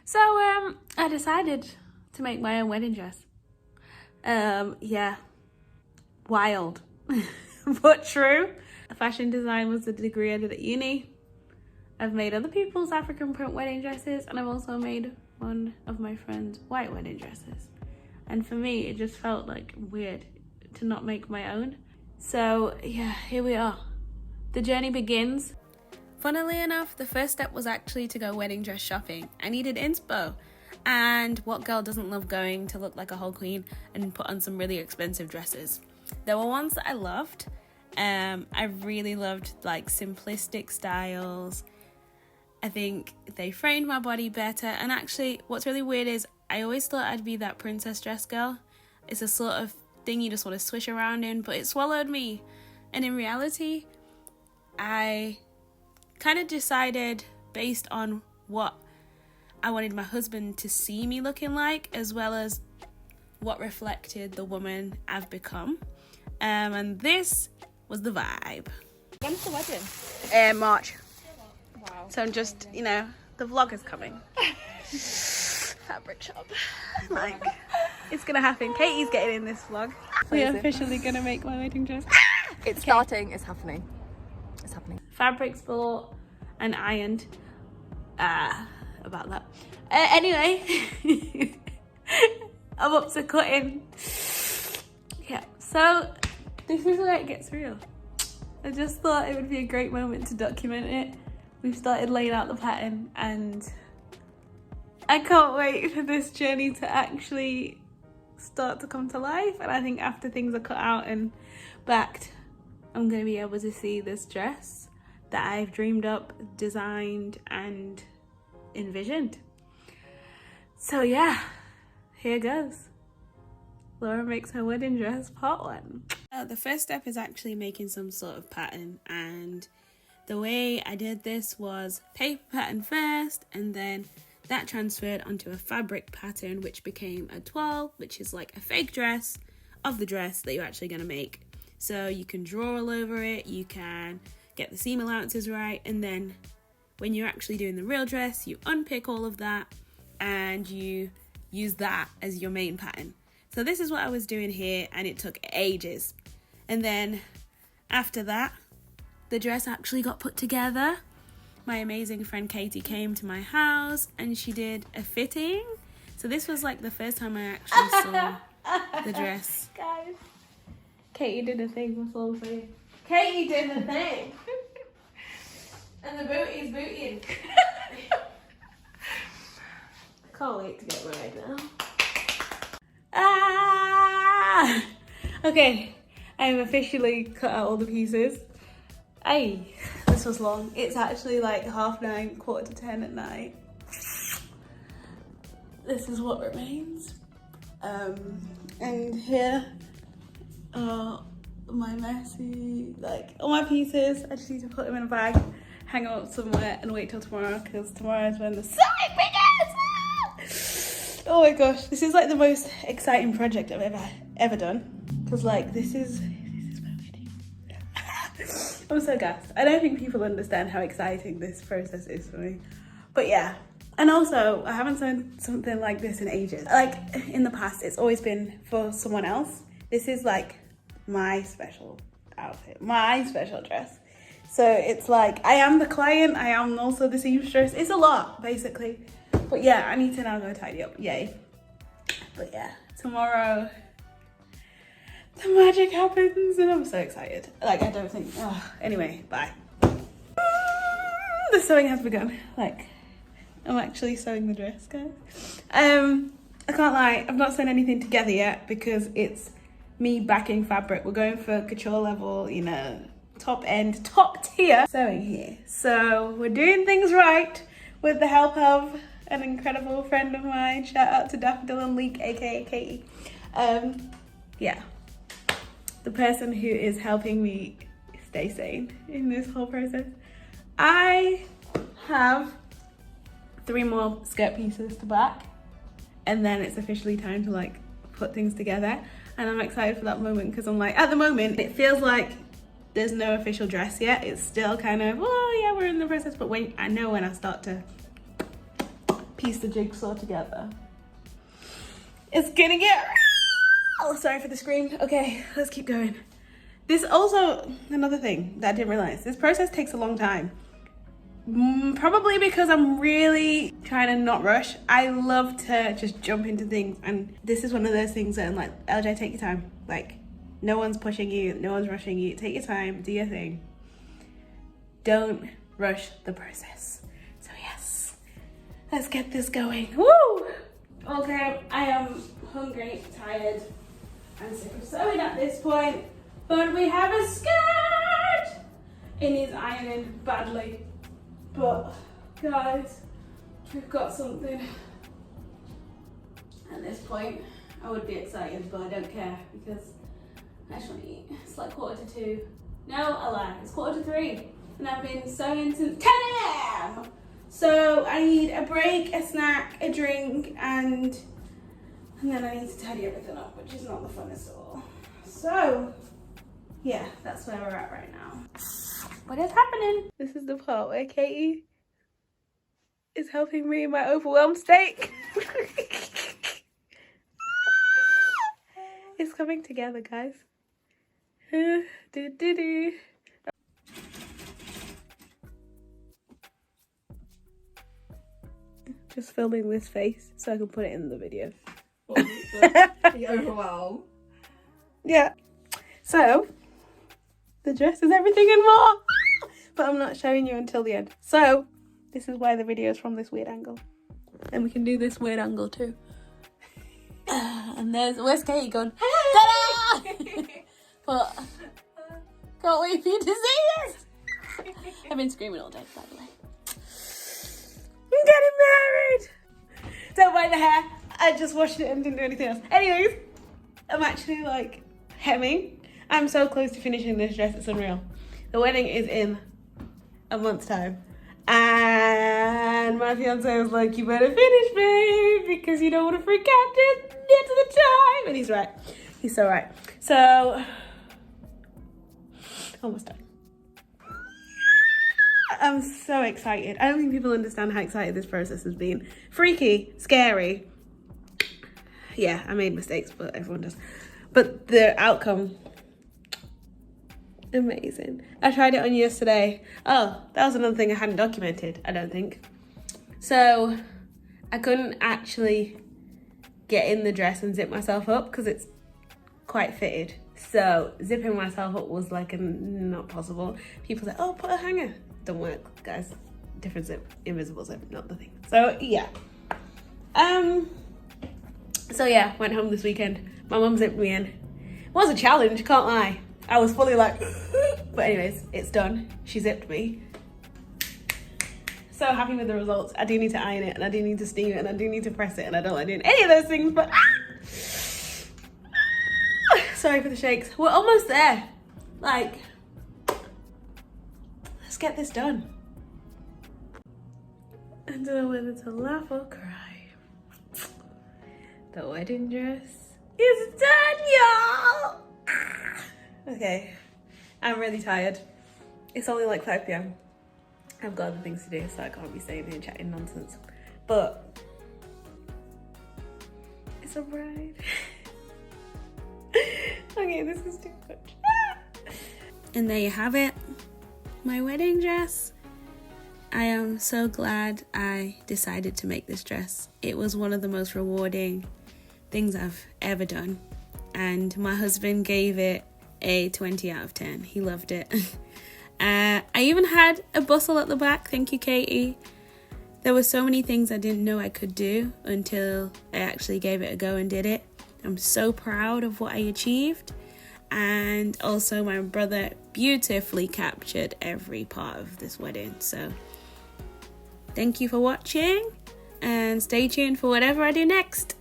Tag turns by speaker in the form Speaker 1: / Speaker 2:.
Speaker 1: So I decided to make my own wedding dress. Yeah, wild, but true. Fashion design was the degree I did at uni. I've made other people's African print wedding dresses, and I've also made one of my friend's white wedding dresses. And for me, it just felt like weird to not make my own. So yeah, here we are. The journey begins. Funnily enough, the first step was actually to go wedding dress shopping. I needed inspo. And what girl doesn't love going to look like a whole queen and put on some really expensive dresses? There were ones that I loved. I really loved like simplistic styles. I think they framed my body better. And actually, what's really weird is I always thought I'd be that princess dress girl. It's a sort of thing you just want to swish around in, but it swallowed me. And in reality, I kind of decided based on what I wanted my husband to see me looking like, as well as what reflected the woman I've become. And this was the vibe.
Speaker 2: When's the wedding?
Speaker 1: March.
Speaker 2: Wow.
Speaker 1: So I'm just, you know, the vlog is coming.
Speaker 2: Fabric shop.
Speaker 1: Like, it's gonna happen. Katie's getting in this vlog. We're officially gonna make my wedding dress.
Speaker 2: It's starting, it's happening. It's happening.
Speaker 1: Fabrics bought and ironed. About that. Anyway, I'm up to cutting. Yeah, so this is where it gets real. I just thought it would be a great moment to document it. We've started laying out the pattern and I can't wait for this journey to actually start to come to life. And I think after things are cut out and backed, I'm going to be able to see this dress that I've dreamed up, designed and envisioned. So yeah, here goes. Laura makes her wedding dress, part 1. The first step is actually making some sort of pattern, and the way I did this was paper pattern first, and then that transferred onto a fabric pattern, which became a toile, which is like a fake dress of the dress that you're actually going to make. So you can draw all over it, you can get the seam allowances right, and then when you're actually doing the real dress, you unpick all of that and you use that as your main pattern. So this is what I was doing here, and it took ages. And then after that, the dress actually got put together. My amazing friend Katie came to my house and she did a fitting. So this was like the first time I actually saw the dress.
Speaker 2: Guys.
Speaker 1: Katie did a thing, that's all I'm saying. Katie did a thing. And the booty's bootying. Can't wait to get married now. Ah! Okay, I have officially cut out all the pieces. Ay, this was long. It's actually like 9:30, 9:45 at night. This is what remains. And here are my messy, like all my pieces. I just need to put them in a bag, hang them up somewhere and wait till tomorrow, because tomorrow is when the sewing begins. Oh my gosh, this is like the most exciting project I've ever done. Because like this is my wedding. I'm so gassed. I don't think people understand how exciting this process is for me. But yeah. And also, I haven't sewn something like this in ages. Like in the past, it's always been for someone else. This is like my special outfit, my special dress. So it's like, I am the client, I am also the seamstress. It's a lot, basically. But yeah, I need to now go tidy up, yay. But yeah, tomorrow, the magic happens and I'm so excited. Like, I don't think, anyway, bye. The sewing has begun. Like, I'm actually sewing the dress, guys. I can't lie, I've not sewn anything together yet because it's me backing fabric. We're going for couture level, you know, top end, top tier sewing here. So we're doing things right with the help of an incredible friend of mine. Shout out to Daffodil Leek, aka Katie. Yeah, the person who is helping me stay sane in this whole process. I have 3 more skirt pieces to back, and then it's officially time to like put things together. And I'm excited for that moment because I'm like, at the moment it feels like there's no official dress yet. It's still kind of, oh yeah, we're in the process. But when I know when I start to piece the jigsaw together. It's gonna get... Oh, sorry for the scream. Okay, let's keep going. This also, another thing that I didn't realize, this process takes a long time. Probably because I'm really trying to not rush. I love to just jump into things, and this is one of those things that I'm like, LJ, take your time. Like, no one's pushing you, no one's rushing you. Take your time, do your thing. Don't rush the process. So yes, let's get this going. Woo! Okay, I am hungry, tired, and sick of sewing at this point, but we have a skirt! It needs ironing badly. But guys, we've got something. At this point, I would be excited, but I don't care because I just want to eat. It's like 1:45. No, I lie. It's 2:45, and I've been sewing since 10 a.m. So I need a break, a snack, a drink, and then I need to tidy everything up, which is not the funnest at all. So yeah, that's where we're at right now. What is happening? This is the part where Katie is helping me in my overwhelmed state. It's coming together, guys. Just filming this face so I can put it in the video.
Speaker 2: The overwhelm.
Speaker 1: Yeah. So, the dress is everything and more. But I'm not showing you until the end. So, this is why the video is from this weird angle. And we can do this weird angle too. And where's Katie gone? Ta-da! But, can't wait for you to see this. I've been screaming all day, by the way. I'm getting married! Don't mind the hair. I just washed it and didn't do anything else. Anyways, I'm actually like hemming. I'm so close to finishing this dress, it's unreal. The wedding is in a month's time. And my fiance was like, you better finish, babe, because you don't want to freak out just get to the time. And he's right. He's so right. So, almost done. I'm so excited. I don't think people understand how excited this process has been. Freaky, scary. Yeah, I made mistakes, but everyone does. But the outcome, amazing. I tried it on yesterday. Oh, that was another thing I hadn't documented, I don't think. So I couldn't actually get in the dress and zip myself up because it's quite fitted. So zipping myself up was like not possible. People say, oh, put a hanger. Don't work, guys. Different zip, invisible zip, not the thing. So yeah. So yeah, went home this weekend. My mum zipped me in. It was a challenge, can't lie. I was fully like, but anyways, it's done. She zipped me. So happy with the results. I do need to iron it, and I do need to steam it, and I do need to press it, and I don't like doing any of those things, but sorry for the shakes. We're almost there. Like, let's get this done. I don't know whether to laugh or cry. The wedding dress is done, y'all! Okay, I'm really tired. It's only like 5 p.m. I've got other things to do, so I can't be staying here chatting nonsense. But it's a bride. Okay, this is too much. And there you have it, my wedding dress. I am so glad I decided to make this dress. It was one of the most rewarding things I've ever done. And my husband gave it a 20 out of 10. He loved it. I even had a bustle at the back. Thank you, Katie. There were so many things I didn't know I could do until I actually gave it a go and did it. I'm so proud of what I achieved. And also my brother beautifully captured every part of this wedding. So thank you for watching and stay tuned for whatever I do next.